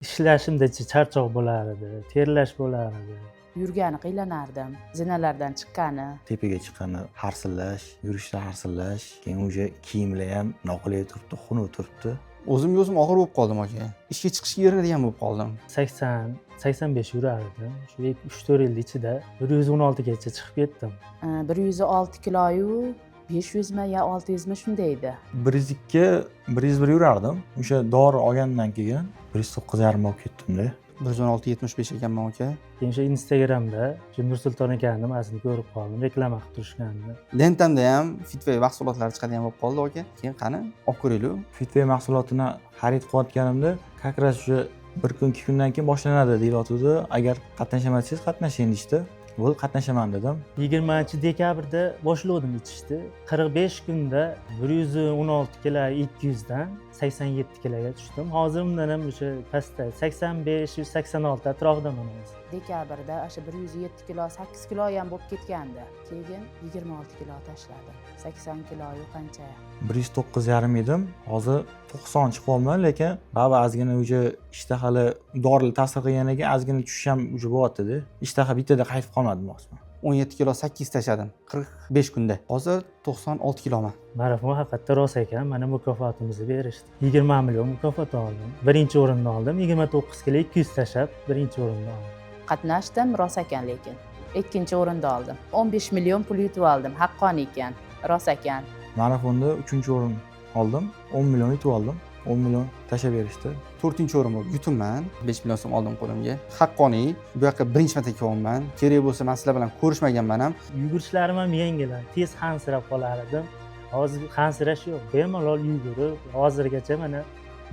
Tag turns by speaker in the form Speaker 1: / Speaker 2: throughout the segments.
Speaker 1: Ishlashimda charchoq bo'lar edi, terlash bo'lar edi.
Speaker 2: Yurgani qiylanardim. Zinalardan chiqqani.
Speaker 3: Tepaga chiqqanda harsillash, yurishda harsillash, keyin o'sha kiyimlar ham noqulay turibdi, xunuk turibdi.
Speaker 4: O'zimga o'zim og'ir bo'lib qoldim aka. Ishga chiqishga erinadigan bo'lib qoldim.
Speaker 1: 80-85 yurardim. Shu 3-4 yil ichida 116 gacha chiqib ketdim.
Speaker 2: 106 kiloyu 500 mi yo 600 mi shunday edi.
Speaker 3: 102, 101 yurardim. O'sha dori olgandan keyin 109,5 bo'lib ketdim-da.
Speaker 4: 116-75 ekanman aka.
Speaker 1: Keyin o'sha Instagramda shu Nursulton akamni nimasini ko'rib qoldim, reklama qilib turishganini.
Speaker 4: Lentamda ham Fitway mahsulotlari chiqadigan bo'lib qoldi aka. Keyin qani olib ko'raylik.
Speaker 3: Fitway mahsulotini xarid qilayotganimda, как раз o'sha bir kun, 2 kundan keyin boshlanadi deyilyotdi. Agar qatnashamasangiz qatnashing deydi. Bo'ldi, qatnashaman dedim.
Speaker 1: 20-dekabrda boshlovdim ichishni. 45 kunda 116 kilo 200 dan 87 kiloga tushdim. Hozir undan ham o'sha pastda 85-86 atrofidaman hozir.
Speaker 2: Dekabrda o'sha 107 kilo, 8 kilo ham bo'lib ketgandi. Keyin 26 kilo tashladim. 80 kiloyu qancha?
Speaker 3: 109,5 edim. Hozir 90 chiqyapman, lekin ba'zi ozgina o'sha ishtahali dorilar ta'sir qilganidan keyin ozgina tushish ham o'sha bo'lyapti-da. Ishtaha bittada qaytib qolmadi demoqchiman.
Speaker 4: 17 kilo 8 tashladim 45 kunda. Hozir 96 kiloman.
Speaker 1: Marafon haqiqatda rost ekan. Mana mukofotimizni berishdi. 20 million mukofot oldim. Birinchi o'rinni oldim. 29 kilo 200 tashlab birinchi o'rinni oldim.
Speaker 2: Qatnashdim, rost ekan lekin. Ikkinchi o'rinda oldim. 15 million pul yutib oldim. Haqqoniy ekan, rost ekan.
Speaker 3: Marafonda 3-o'rin oldim. 10 million yutib oldim. 10 million tashlab berishdi.
Speaker 4: 4-o'rin bo'lib yutumman. 5 million so'm oldim qo'limga. Haqqoniy. Bu yoqqa birinchi marta kelyapman. Kerak bo'lsa men sizlar bilan ko'rishmaganman ham.
Speaker 1: Yugurishlarim ham yengil. Tez hansirab qolar edim. Hozir hansirash yo'q. Bemalol yugurib, hozirgacha mana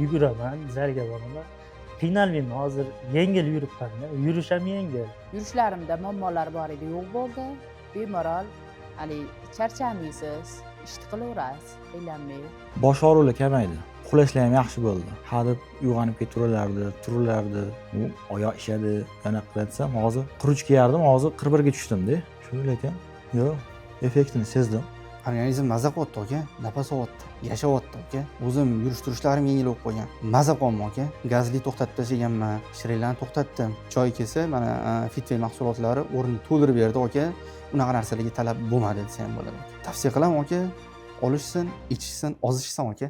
Speaker 1: yuguraman, zalga boraman. Qiynalmayman. Hozir yengil yuribman-da. Yurish ham yengil.
Speaker 2: Yurishlarimda muammolar bor edi, yo'q bo'ldi. Bemalol, charchamaysiz, ishni qilaverasiz, qiylanmay.
Speaker 3: Bosh og'rig'lar kamaydi. Uxlashlar ham yaxshi bo'ldi. Hadeb uyg'onib turilardi. U oyoq ishadi, yana qilatsam, hozir 43 ga yardim, hozir 41 ga tushdim-da. Shu lekin yo'q, effektini sezdim.
Speaker 4: Organizm maza qilyapti aka, nafas olyapti, yashayapti aka. O'zim yurish-turishlarim yengil bo'lib qolgan. Maza qilyapman aka. Gazli to'xtatib tashlaganman, shirinlarni to'xtatdim. Choy kelsa, mana Fitway mahsulotlari o'rnini to'ldirib berdi aka. Unaqa narsalarga talab bo'lmadi desa ham bo'ladi. Tavsiya qilaman aka, olishsin, ichishsin, ozishsin aka.